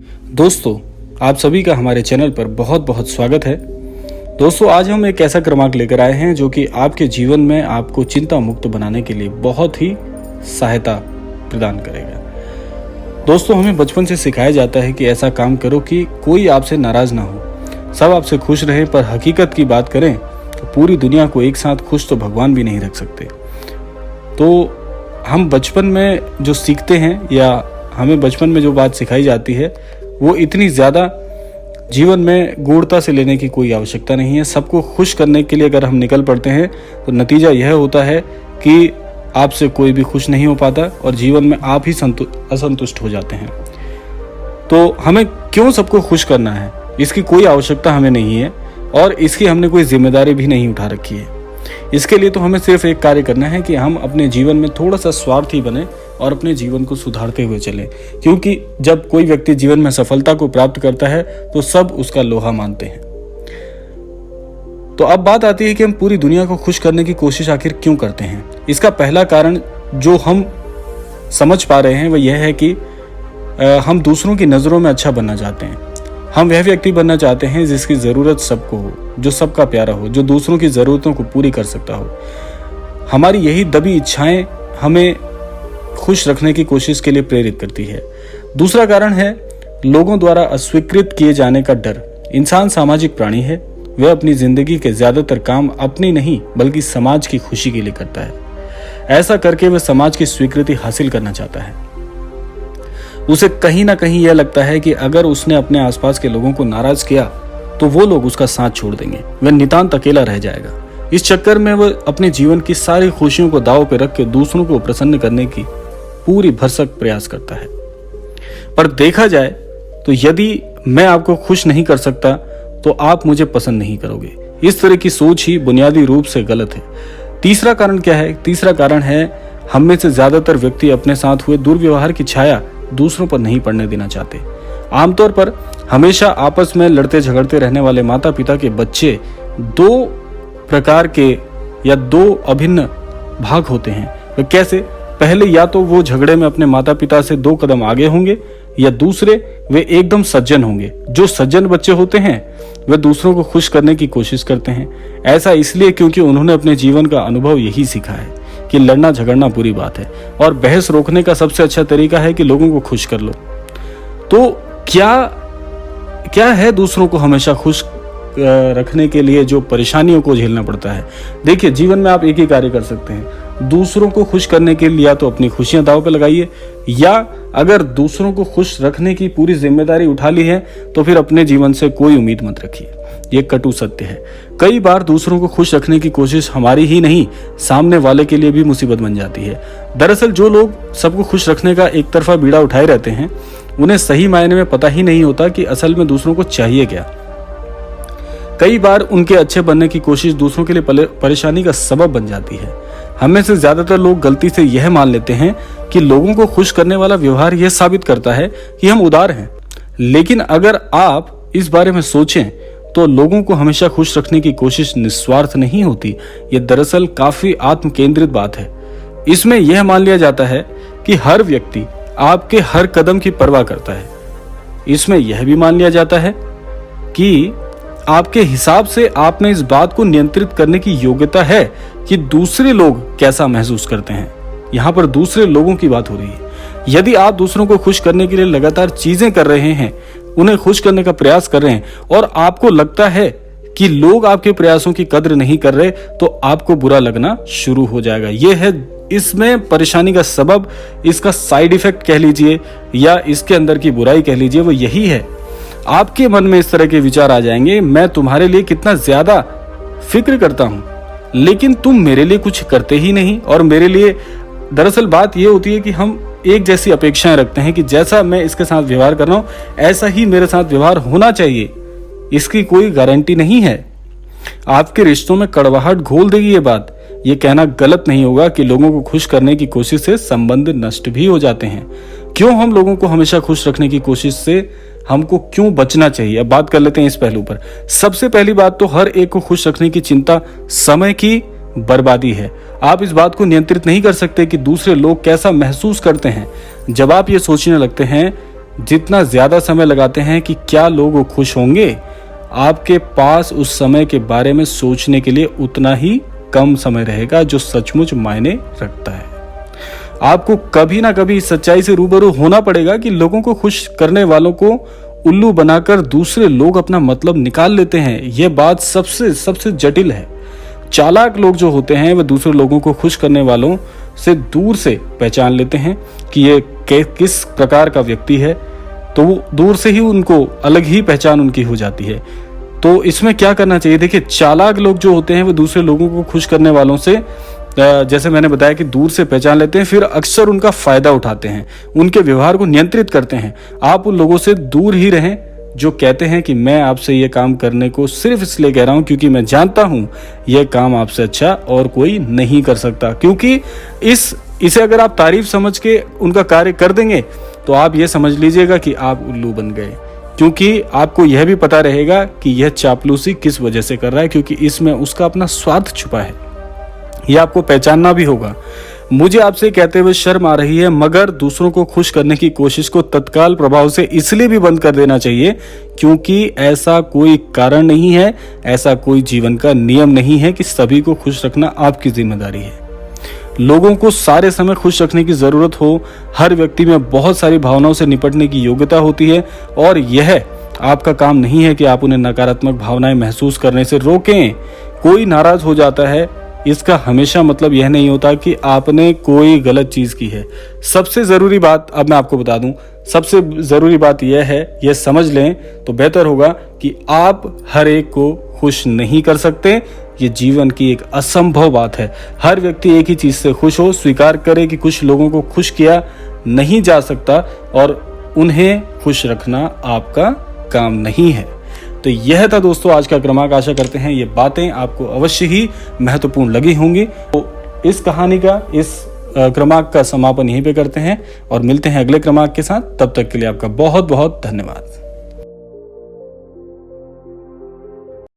दोस्तों, आप सभी का हमारे चैनल पर बहुत बहुत स्वागत है। दोस्तों, आज हम एक ऐसा क्रमांक लेकर आए हैं जो कि आपके जीवन में आपको चिंता मुक्त बनाने के लिए बहुत ही सहायता प्रदान करेगा। दोस्तों, हमें बचपन से सिखाया जाता है कि ऐसा काम करो कि कोई आपसे नाराज ना हो, सब आपसे खुश रहें। पर हकीकत की बात करें तो पूरी दुनिया को एक साथ खुश तो भगवान भी नहीं रख सकते। तो हम बचपन में जो सीखते हैं या हमें बचपन में जो बात सिखाई जाती है वो इतनी ज़्यादा जीवन में गूढ़ता से लेने की कोई आवश्यकता नहीं है। सबको खुश करने के लिए अगर हम निकल पड़ते हैं तो नतीजा यह होता है कि आपसे कोई भी खुश नहीं हो पाता और जीवन में आप ही असंतुष्ट हो जाते हैं। तो हमें क्यों सबको खुश करना है, इसकी कोई आवश्यकता हमें नहीं है और इसकी हमने कोई जिम्मेदारी भी नहीं उठा रखी है। इसके लिए तो हमें सिर्फ एक कार्य करना है कि हम अपने जीवन में थोड़ा सा स्वार्थी बने और अपने जीवन को सुधारते हुए चलें, क्योंकि जब कोई व्यक्ति जीवन में सफलता को प्राप्त करता है तो सब उसका लोहा मानते हैं। तो अब बात आती है कि हम पूरी दुनिया को खुश करने की कोशिश आखिर क्यों करते हैं। इसका पहला कारण जो हम समझ पा रहे हैं वह यह है कि हम दूसरों की नज़रों में अच्छा बनना चाहते हैं। हम वह व्यक्ति बनना चाहते हैं जिसकी ज़रूरत सबको हो, जो सबका प्यारा हो, जो दूसरों की ज़रूरतों को पूरी कर सकता हो। हमारी यही दबी इच्छाएं हमें खुश रखने की कोशिश के लिए प्रेरित करती है। दूसरा कारण है लोगों द्वारा अस्वीकृत किए जाने का डर। इंसान सामाजिक प्राणी है। वह अपनी जिंदगी के ज्यादातर काम अपनी नहीं बल्कि समाज की खुशी के लिए करता है। ऐसा करके वह समाज की स्वीकृति हासिल करना चाहता है। उसे कहीं ना कहीं यह लगता है कि अगर उसने अपने आसपास के लोगों को नाराज किया तो वो लोग उसका साथ छोड़ देंगे, वह नितांत अकेला रह जाएगा। इस चक्कर में वह अपने जीवन की सारी खुशियों को दांव पर रख के दूसरों को प्रसन्न करने की पूरी भरसक प्रयास करता है। पर देखा जाए तो यदि मैं आपको खुश नहीं कर सकता तो आप मुझे पसंद नहीं करोगे। इस तरह की सोच ही बुनियादी रूप से गलत है। तीसरा कारण क्या है? तीसरा कारण है हम में से ज्यादातर व्यक्ति अपने साथ हुए दुर्व्यवहार की छाया दूसरों पर नहीं पड़ने देना चाहते। आमतौर पर हमेशा आपस में लड़ते झगड़ते रहने वाले माता पिता के बच्चे दो प्रकार के या दो अभिन्न भाग होते हैं। वे कैसे? पहले या तो वो झगड़े में अपने माता पिता से 2 कदम आगे होंगे या दूसरे वे एकदम सज्जन होंगे। जो सज्जन बच्चे होते हैं वे दूसरों को खुश करने की कोशिश करते हैं। ऐसा इसलिए क्योंकि उन्होंने अपने जीवन का अनुभव यही सीखा है कि लड़ना झगड़ना बुरी बात है और बहस रोकने का सबसे अच्छा तरीका है कि लोगों को खुश कर लो। तो क्या है दूसरों को हमेशा खुश रखने के लिए जो परेशानियों को झेलना पड़ता है? देखिए, जीवन में आप एक ही कार्य कर सकते हैं। दूसरों को खुश करने के लिए या तो अपनी खुशियां दांव पे लगाइए, या अगर दूसरों को खुश रखने की पूरी जिम्मेदारी उठा ली है तो फिर अपने जीवन से कोई उम्मीद मत रखिए। ये कटु सत्य है। कई बार दूसरों को खुश रखने की कोशिश हमारी ही नहीं, सामने वाले के लिए भी मुसीबत बन जाती है। दरअसल जो लोग सबको खुश रखने का एक तरफा बीड़ा उठाए रहते हैं उन्हें सही मायने में पता ही नहीं होता कि असल में दूसरों को चाहिए क्या। कई बार उनके अच्छे बनने की कोशिश दूसरों के लिए परेशानी का सबब बन जाती है। हमें से ज्यादातर लोग गलती से यह मान लेते हैं कि लोगों को खुश करने वाला व्यवहार यह साबित करता है कि हम उदार हैं। लेकिन अगर आप इस बारे में सोचें तो लोगों को हमेशा खुश रखने की कोशिश निस्वार्थ नहीं होती। यह दरअसल काफी आत्म केंद्रित बात है। इसमें यह मान लिया जाता है कि हर व्यक्ति आपके हर कदम की परवाह करता है। इसमें यह भी मान लिया जाता है कि आपके हिसाब से आप में इस बात को नियंत्रित करने की योग्यता है कि दूसरे लोग कैसा महसूस करते हैं। यहाँ पर दूसरे लोगों की बात हो रही है। यदि आप दूसरों को खुश करने के लिए लगातार चीजें कर रहे हैं, उन्हें खुश करने का प्रयास कर रहे हैं और आपको लगता है कि लोग आपके प्रयासों की कद्र नहीं कर रहे, तो आपको बुरा लगना शुरू हो जाएगा। यह है इसमें परेशानी का सबब, इसका साइड इफेक्ट कह लीजिए या इसके अंदर की बुराई कह लीजिए, वो यही है। आपके मन में इस तरह के विचार आ जाएंगे, मैं तुम्हारे लिए कितना ज्यादा फिक्र करता हूं लेकिन तुम मेरे लिए कुछ करते ही नहीं। और मेरे लिए दरअसल बात यह होती है कि हम एक जैसी अपेक्षाएं रखते हैं कि जैसा मैं इसके साथ व्यवहार कर रहा हूं ऐसा ही मेरे साथ व्यवहार होना चाहिए। इसकी कोई गारंटी नहीं है। आपके रिश्तों में कड़वाहट घोल देगी ये बात। ये कहना गलत नहीं होगा कि लोगों को खुश करने की कोशिश से संबंध नष्ट भी हो जाते हैं। क्यों हम लोगों को हमेशा खुश रखने की कोशिश से हमको क्यों बचना चाहिए? अब बात कर लेते हैं इस पहलू पर। सबसे पहली बात तो हर एक को खुश रखने की चिंता समय की बर्बादी है। आप इस बात को नियंत्रित नहीं कर सकते कि दूसरे लोग कैसा महसूस करते हैं। जब आप ये सोचने लगते हैं जितना ज्यादा समय लगाते हैं कि क्या लोग खुश होंगे, आपके पास उस समय के बारे में सोचने के लिए उतना ही कम समय रहेगा जो सचमुच मायने रखता है। आपको कभी ना कभी इस सच्चाई से रूबरू होना पड़ेगा कि लोगों को खुश करने वालों को उल्लू बनाकर दूसरे लोग अपना मतलब निकाल लेते हैं। यह बात सबसे जटिल है। चालाक लोग जो होते हैं वह दूसरे लोगों को खुश करने वालों से दूर से पहचान लेते हैं कि ये किस प्रकार का व्यक्ति है, तो वो दूर से ही उनको अलग ही पहचान उनकी हो जाती है। तो इसमें क्या करना चाहिए? देखिए, चालाक लोग जो होते हैं वो दूसरे लोगों को खुश करने वालों से जैसे मैंने बताया कि दूर से पहचान लेते हैं, फिर अक्सर उनका फायदा उठाते हैं, उनके व्यवहार को नियंत्रित करते हैं। आप उन लोगों से दूर ही रहें जो कहते हैं कि मैं आपसे ये काम करने को सिर्फ इसलिए कह रहा हूं क्योंकि मैं जानता हूं यह काम आपसे अच्छा और कोई नहीं कर सकता। क्योंकि इसे अगर आप तारीफ समझ के उनका कार्य कर देंगे तो आप ये समझ लीजिएगा कि आप उल्लू बन गए, क्योंकि आपको यह भी पता रहेगा कि यह चापलूसी किस वजह से कर रहा है, क्योंकि इसमें उसका अपना स्वार्थ छुपा है। यह आपको पहचानना भी होगा। मुझे आपसे कहते हुए शर्म आ रही है, मगर दूसरों को खुश करने की कोशिश को तत्काल प्रभाव से इसलिए भी बंद कर देना चाहिए क्योंकि ऐसा कोई कारण नहीं है, ऐसा कोई जीवन का नियम नहीं है कि सभी को खुश रखना आपकी जिम्मेदारी है। लोगों को सारे समय खुश रखने की जरूरत हो। हर व्यक्ति में बहुत सारी भावनाओं से निपटने की योग्यता होती है और यह आपका काम नहीं है कि आप उन्हें नकारात्मक भावनाएं महसूस करने से रोकें। कोई नाराज हो जाता है, इसका हमेशा मतलब यह नहीं होता कि आपने कोई गलत चीज की है। सबसे जरूरी बात अब मैं आपको बता दूं, सबसे जरूरी बात यह है, यह समझ लें तो बेहतर होगा कि आप हर एक को खुश नहीं कर सकते। ये जीवन की एक असंभव बात है। हर व्यक्ति एक ही चीज से खुश हो। स्वीकार करे कि कुछ लोगों को खुश किया नहीं जा सकता और उन्हें खुश रखना आपका काम नहीं है। तो यह था दोस्तों आज का क्रमांक। आशा करते हैं ये बातें आपको अवश्य ही महत्वपूर्ण लगी होंगी। तो इस कहानी का, इस क्रमांक का समापन यहीं पे करते हैं और मिलते हैं अगले क्रमांक के साथ। तब तक के लिए आपका बहुत बहुत धन्यवाद।